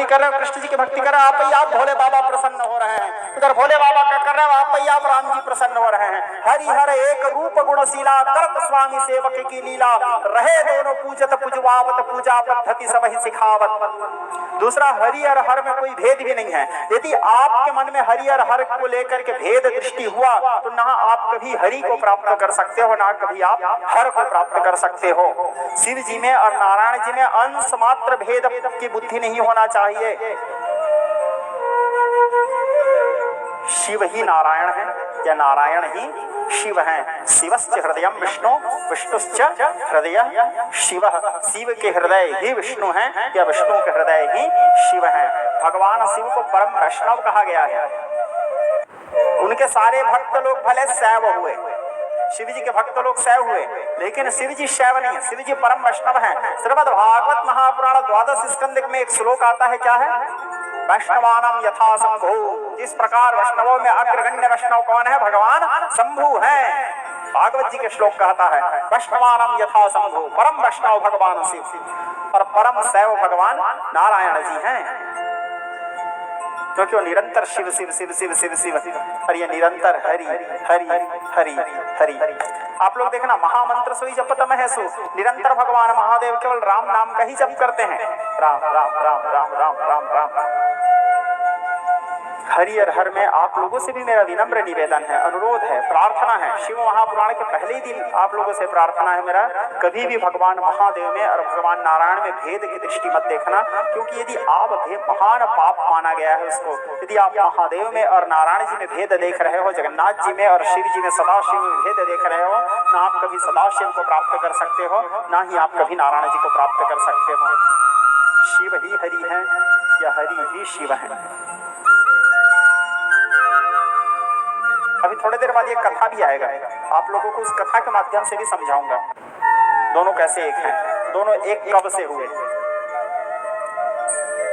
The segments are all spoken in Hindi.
भक्ति कर रहे हो, कृष्ण जी की भक्ति कर रहे हो, आप ही आप भोले बाबा प्रसन्न हो रहे हैं। उधर भोले बाबा का कर रहे हो, आप ही आप राम जी प्रसन्न हो रहे हैं। हरि हर एक रूप गुणशीला, करत स्वामी सेवक की लीला, रहे दोनों पूजत पुजवावत, पूजा पद्धति सब ही सिखावत। दूसरा, हरि और हर में कोई भेद भी नहीं है। यदि आपके मन में हरि और हर को लेकर के भेद दृष्टि हुआ तो ना आप कभी हरि को प्राप्त कर सकते हो, ना कभी आप हर को प्राप्त कर सकते हो। शिव जी में और नारायण जी में अंश मात्र भेद की बुद्धि नहीं होना चाहिए। शिव ही नारायण है या नारायण ही शिव है। शिवस्य हृदयम विष्णु, विष्णुश्च हृदय शिव। शिव के हृदय ही विष्णु हैं या विष्णु के हृदय ही शिव हैं। भगवान शिव को परम वैष्णव कहा गया है। उनके सारे भक्त लोग भले शैव हुए, शिव जी के भक्त लोग शैव हुए, लेकिन शिव जी शैव नहीं, शिव जी परम वैष्णव हैं। श्रीमद् भागवत महापुराण 12 स्कंद में एक श्लोक आता है, क्या है? वैष्णवानां यथा शंभु। जिस प्रकार वैष्णवों में अग्रगण्य वैष्णव कौन है? भगवान शंभु हैं। भागवत जी के श्लोक कहता है वैष्णवानां यथा शंभु, परम वैष्णव भगवान शिव और परम शैव भगवान नारायण जी हैं। क्योंकि वो निरंतर शिव शिव शिव शिव शिव शिव और ये निरंतर हरि हरि हरि हरि। आप लोग देखना, महामंत्र सोई जपत महसु, निरंतर भगवान महादेव केवल राम नाम का ही जप करते हैं। राम राम राम राम राम राम राम। हरि और हर में आप लोगों से भी मेरा विनम्र निवेदन है, अनुरोध है, प्रार्थना है। शिव महापुराण के पहले ही दिन आप लोगों से प्रार्थना है मेरा, कभी भी भगवान महादेव में और भगवान नारायण में भेद की दृष्टि मत देखना। क्योंकि यदि आप महान पाप माना गया है उसको, यदि आप महादेव में और नारायण जी में भेद देख रहे हो, जगन्नाथ जी में और शिव जी में सदाशिव में भेद देख रहे हो, ना आप कभी सदाशिव को प्राप्त कर सकते हो, ना ही आप कभी नारायण जी को प्राप्त कर सकते हो। शिव ही हरि है या हरि ही शिव है। अभी थोड़ी देर बाद ये कथा भी आएगा, आप लोगों को उस कथा के माध्यम से भी समझाऊंगा दोनों कैसे एक हैं, दोनों एक कब से हुए।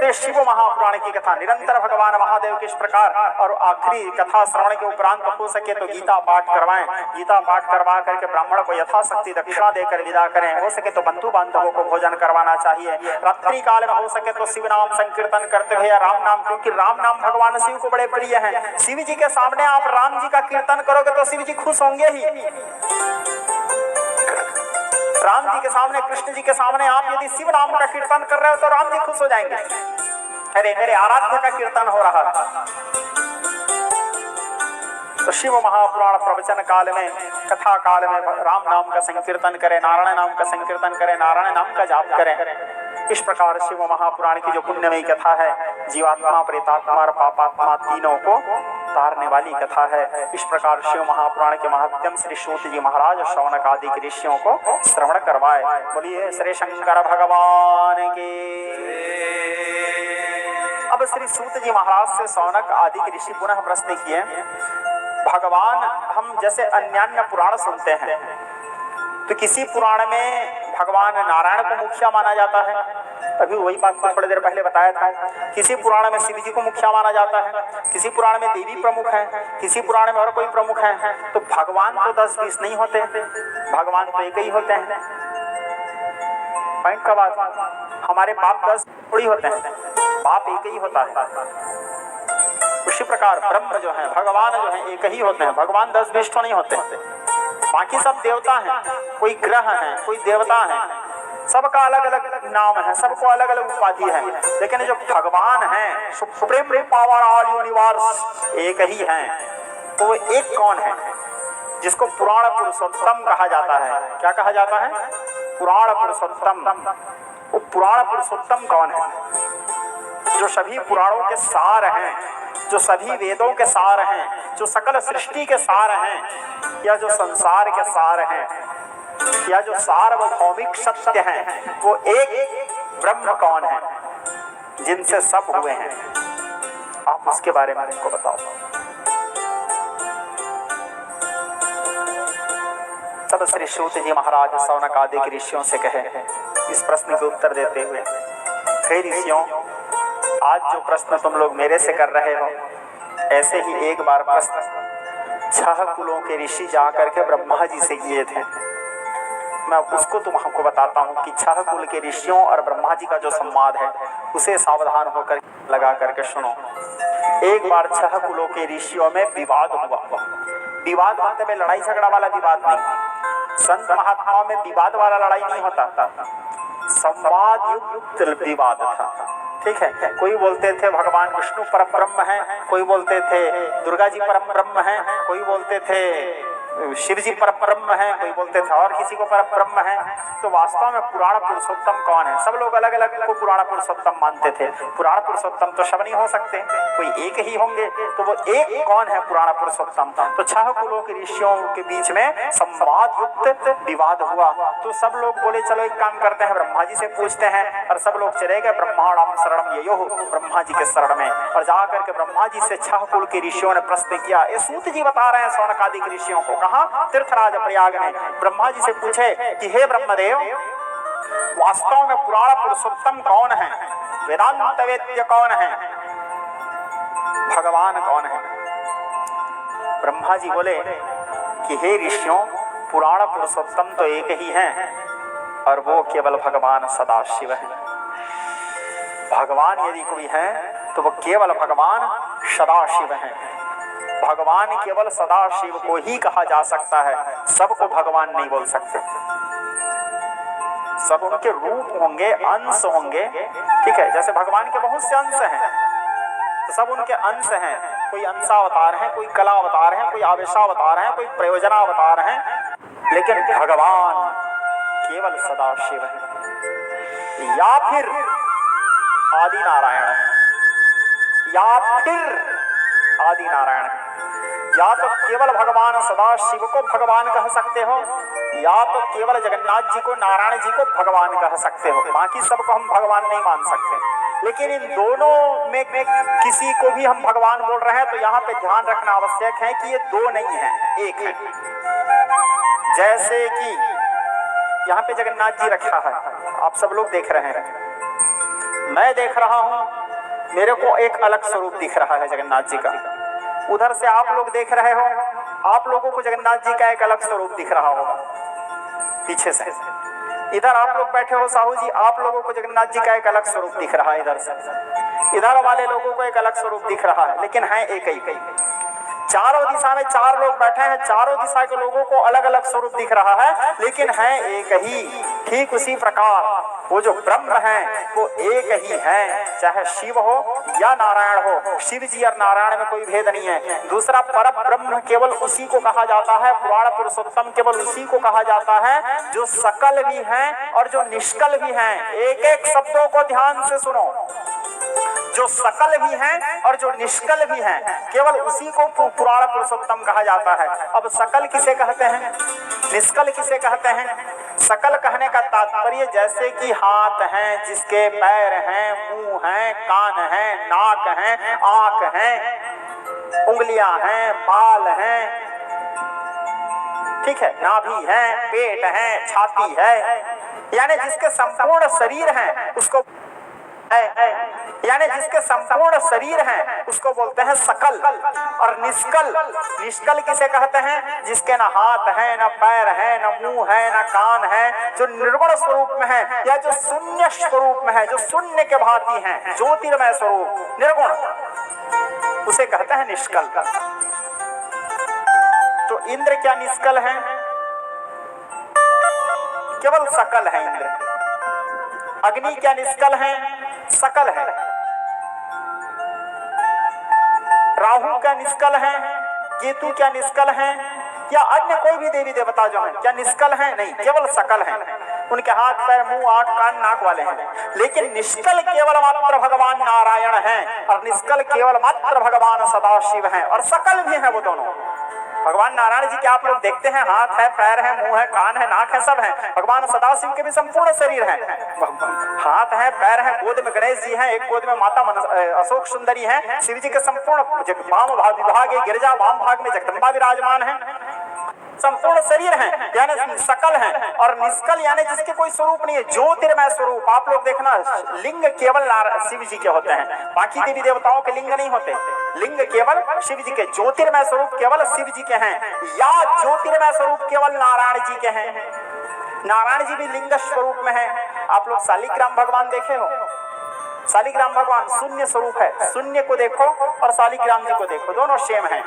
तो शिव महापुराण की कथा निरंतर भगवान महादेव के इस प्रकार, और आखिरी कथा श्रवण के उपरांत हो सके तो गीता पाठ करवाएं। गीता पाठ करवा करके ब्राह्मण को यथाशक्ति दक्षिणा देकर विदा करें। हो सके तो बंधु बांधवों को भोजन करवाना चाहिए। रात्रि काल में हो सके तो शिव नाम संकीर्तन करते हुए राम नाम, क्योंकि राम नाम भगवान शिव को बड़े प्रिय है। शिव जी के सामने आप राम जी का कीर्तन करोगे तो शिव जी खुश होंगे ही। राम जी के सामने, कृष्ण जी के सामने आप यदि शिव नाम का कीर्तन कर रहे हो तो राम जी खुश हो जाएंगे। अरे मेरे आराध्य का कीर्तन हो रहा है। तो शिव महापुराण प्रवचन काल में, कथा काल में राम नाम का संकीर्तन करें, नारायण नाम का संकीर्तन करें, नारायण नाम का जाप करें। इस प्रकार शिव महापुराण की जो पुण्यमयी कथा है, जीवात्मा, प्रेतात्मा और पापात्मा तीनों को तारने वाली कथा है। इस प्रकार शिव महापुराण के माध्यम श्री सूत जी महाराज शौनक आदि के ऋषियों को श्रवण करवाए। बोलिए श्री शंकर भगवान की। अब श्री सूत जी महाराज से शौनक आदि के ऋषि पुनः प्रश्न किए, भगवान हम जैसे अन्यान्य पुराण सुनते हैं तो किसी पुराण में भगवान नारायण को मुखिया माना जाता है। अभी वही बात को थोड़ी देर पहले बताया था। किसी पुराण में शिव जी को मुखिया माना जाता है, किसी पुराण में देवी प्रमुख है, किसी पुराण में और कोई प्रमुख है। तो भगवान तो 10-20 नहीं होते, भगवान तो एक ही होते हैं। पॉइंट का बात, हमारे बाप 10 थोड़ी होते हैं, बाप एक ही होता है। उसी प्रकार ब्रह्म जो है, भगवान जो है, एक ही होते हैं। भगवान 10-20 नहीं होते, बाकी सब देवता हैं, कोई ग्रह हैं, कोई देवता हैं, सबका अलग अलग नाम है, सबको अलग अलग उपाधि है। लेकिन जो भगवान हैं, सुप्रीम पावर ऑल यूनिवर्स, एक ही हैं। तो वो एक कौन है? जिसको पुराण पुरुषोत्तम कहा जाता है। क्या कहा जाता है? पुराण पुरुषोत्तम। वो पुराण पुरुषोत्तम कौन है? जो सभी पुराणों के सार हैं, जो सभी वेदों के सार हैं, जो सकल सृष्टि के सार हैं, या जो संसार के सार हैं, या जो सार्वभौमिक सत्य हैं, वो एक ब्रह्म कौन है जिनसे सब हुए हैं? आप उसके बारे में हमको बताओ। तब श्री सूत जी महाराज शौनक आदि के ऋषियों से कहे, इस प्रश्न के उत्तर देते हुए, हे ऋषियों, आज जो प्रश्न तुम लोग मेरे से कर रहे हो, ऐसे ही एक बार प्रश्न 6 कुलों के ऋषि जाकर के ब्रह्मा जी से किए थे। मैं उसको तुमको बताता हूँ कि छह कुल के ऋषियों और ब्रह्मा जी का जो संवाद है उसे सावधान होकर लगा करके सुनो। एक बार छह कुलों के ऋषियों में विवाद हुआ। विवाद मतलब में लड़ाई झगड़ा वाला विवाद नहीं, संत महात्माओं में विवाद वाला लड़ाई नहीं होता था, संवाद युक्त विवाद था। ठीक है, कोई बोलते थे भगवान विष्णु परम ब्रह्म है, कोई बोलते थे दुर्गा जी परम ब्रह्म है, कोई बोलते थे शिव जी परम ब्रह्म है, कोई बोलते थे और किसी को परम ब्रह्म है। तो वास्तव में पुराण पुरुषोत्तम कौन है? सब लोग अलग अलग को पुराण पुरुषोत्तम मानते थे। पुराण पुरुषोत्तम तो सब नहीं हो सकते, कोई एक ही होंगे। तो वो एक कौन है पुराण पुरुषोत्तम? तो छह कुलों के ऋषियों के बीच में संवाद युक्त विवाद हुआ। तो सब लोग बोले चलो एक काम करते हैं, ब्रह्मा जी से पूछते हैं। और सब लोग चले गए ब्रह्माणाम शरणम ययो, ब्रह्मा जी के शरण में। और जाकर के ब्रह्मा जी से छह कुल के ऋषियों ने प्रश्न किया। ये सूत जी बता रहे हैं सौनकादिक ऋषियों को, कहा तीर्थराज प्रयाग में। ब्रह्मा जी से पूछे कि हे ब्रह्मदेव, वास्तव में पुराण पुरुषोत्तम कौन है? वेदांत वेद्य कौन है? भगवान कौन है? ब्रह्मा जी बोले कि हे ऋषियों, पुराण पुरुषोत्तम तो एक ही है और वो केवल भगवान सदाशिव है। भगवान यदि कोई है तो वो केवल भगवान सदाशिव है। भगवान केवल सदाशिव को ही कहा जा सकता है, सबको भगवान नहीं बोल सकते। सब उनके रूप होंगे, अंश होंगे। ठीक है, जैसे भगवान के बहुत से अंश हैं तो सब उनके अंश हैं। कोई अंशावतार है, कोई कला अवतार है, कोई आवेशावतार है, कोई प्रयोजनावतार है, लेकिन भगवान केवल सदाशिव है। या फिर आदि नारायण है, या फिर आदि नारायण है। या तो केवल भगवान सदाशिव को भगवान कह सकते हो, या तो केवल जगन्नाथ जी को, नारायण जी को भगवान कह सकते हो। बाकी सबको हम भगवान नहीं मान सकते। लेकिन इन दोनों में किसी को भी हम भगवान बोल रहे हैं तो यहाँ पे ध्यान रखना आवश्यक है कि ये दो नहीं है, एक है। जैसे कि यहाँ पे जगन्नाथ जी रखा है, आप सब लोग देख रहे हैं, मैं देख रहा हूँ, मेरे को एक अलग स्वरूप दिख रहा है जगन्नाथ जी का। उधर से आप लोग देख रहे हो, आप लोगों को जगन्नाथ जी का एक अलग स्वरूप दिख रहा होगा पीछे से। इधर आप लोग बैठे हो साहू जी, आप लोगों को जगन्नाथ जी का एक अलग स्वरूप दिख रहा है इधर से। इधर वाले लोगों को एक अलग स्वरूप दिख रहा है, लेकिन है एक ही। चारों दिशा में चार लोग बैठे हैं, चारों दिशा के लोगों को अलग अलग स्वरूप दिख रहा है, लेकिन है एक ही। ठीक उसी प्रकार वो जो ब्रह्म है वो एक ही है, चाहे शिव हो या नारायण हो। शिव जी और नारायण में कोई भेद नहीं है। दूसरा, परम ब्रह्म केवल उसी को कहा जाता है, पुराण पुरुषोत्तम केवल उसी को कहा जाता है जो सकल भी हैं और जो निष्कल भी हैं। एक एक शब्दों को ध्यान से सुनो, जो सकल भी हैं और जो निष्कल भी हैं, केवल उसी को पुराण पुरुषोत्तम कहा जाता है। अब सकल किसे कहते हैं, निष्कल किसे कहते हैं? सकल कहने का तात्पर्य जैसे कि हाथ हैं, जिसके पैर हैं, मुंह हैं, कान हैं, नाक हैं, आंख हैं, उंगलियां हैं, बाल हैं, ठीक है, नाभि है, पेट है, छाती है, यानी जिसके संपूर्ण शरीर हैं उसको यानी जिसके संपूर्ण शरीर हैं उसको बोलते हैं सकल। और निष्कल, निष्कल किसे कहते हैं? जिसके ना हाथ है, ना पैर है, ना मुंह है, ना कान है, जो निर्गुण स्वरूप में है या जो शून्य स्वरूप में है, जो शून्य के भांति है, ज्योतिर्मय स्वरूप, निर्गुण, उसे कहते हैं निष्कल। तो इंद्र क्या निष्कल है? केवल सकल है इंद्र। अग्नि क्या निष्कल है? सकल है। राहु क्या निष्कल है? केतु क्या निष्कल है? या अन्य कोई भी देवी देवता जो हैं क्या निष्कल हैं? नहीं, केवल सकल हैं। उनके हाथ पैर मुंह आंख कान नाक वाले हैं, लेकिन निष्कल केवल मात्र भगवान नारायण हैं और निष्कल केवल मात्र भगवान सदाशिव हैं, और सकल भी हैं वो दोनों। भगवान नारायण जी के आप लोग देखते हैं, हाथ है, पैर है, मुंह है, कान है, नाक है, सब है। भगवान सदाशिव के भी संपूर्ण शरीर है, हाथ है, पैर है, गोद में गणेश जी हैं, एक गोद में माता अशोक सुंदरी हैं। शिव जी के संपूर्ण वाम विभाग, गिरजा वाम भाग में जगदम्बा विराजमान है, संपूर्ण शरीर है, यानी सकल है। और निष्कल यानी जिसके कोई स्वरूप नहीं है, ज्योतिर्मय स्वरूप। आप लोग देखना, लिंग केवल शिव जी के होते हैं, बाकी देवी देवताओं के लिंग नहीं होते। लिंग केवल शिव जी के, ज्योतिर्मय स्वरूप केवल शिव जी के हैं, या ज्योतिर्मय स्वरूप केवल नारायण जी के हैं। नारायण जी भी लिंग स्वरूप में है। आप लोग शालिग्राम भगवान देखे हो? शालिग्राम भगवान शून्य स्वरूप है। शून्य को देखो और शालिग्राम जी को देखो, दोनों सेम हैं।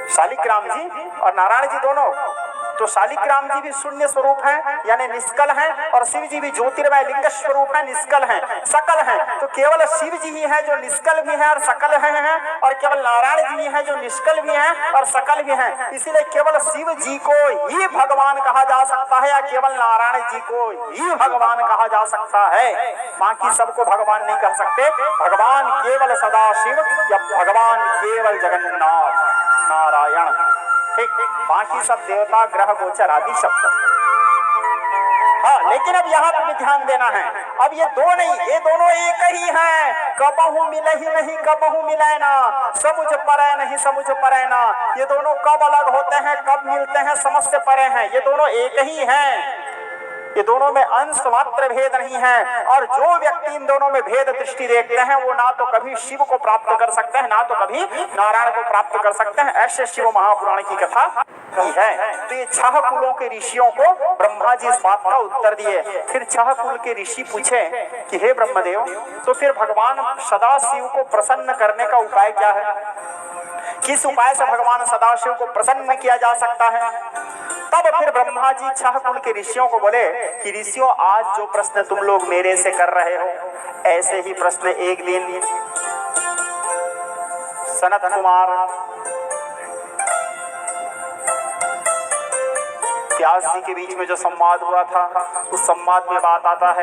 शालिग्राम जी और नारायण जी दोनों। तो शालिग्राम जी भी शून्य स्वरूप हैं यानी निष्कल हैं, और शिव जी भी ज्योतिर्मय लिंग स्वरूप है, निष्कल हैं, सकल हैं। तो केवल शिव जी ही है जो निष्कल भी है और सकल हैं, और केवल नारायण जी है जो निष्कल भी हैं और सकल भी हैं। इसीलिए केवल शिव जी को ही भगवान कहा जा सकता है, या केवल नारायण जी को ही भगवान कहा जा सकता है। बाकी सबको भगवान नहीं कह सकते। भगवान केवल सदाशिव या भगवान केवल जगन्नाथ नारायण, ठीक। बाकी सब देवता ग्रह गोचर आदि शब्द। हाँ, लेकिन अब यहाँ पे भी ध्यान देना है। अब ये दो नहीं, ये दोनों एक ही हैं। कबहू मिले ही नहीं कबहू मिले ना, समुझ परे नहीं समुझ परे ना। ये दोनों कब अलग होते हैं, कब मिलते हैं, समझ से परे हैं। ये दोनों एक ही हैं। ये दोनों में अंश मात्र भेद नहीं है। और जो व्यक्ति इन दोनों में भेद दृष्टि देखते हैं वो ना तो कभी शिव को प्राप्त कर सकते हैं, ना तो कभी नारायण को प्राप्त कर सकते हैं। ऐसे शिव महापुराण की कथा की है। तो ये 6 कुलों के ऋषियों को ब्रह्मा जी इस बात का उत्तर दिए। फिर 6 कुल के ऋषि पूछे कि हे ब्रह्मदेव, तो फिर भगवान सदाशिव को प्रसन्न करने का उपाय क्या है? किस उपाय से भगवान सदाशिव को प्रसन्न किया जा सकता है? तब फिर ब्रह्मा जी 6 कुल के ऋषियों को बोले कि ऋषियों, आज जो प्रश्न तुम लोग मेरे से कर रहे हो, ऐसे ही प्रश्न एक दिन सनत कुमार व्यास जी के बीच में जो संवाद हुआ था, उस संवाद में बात आता है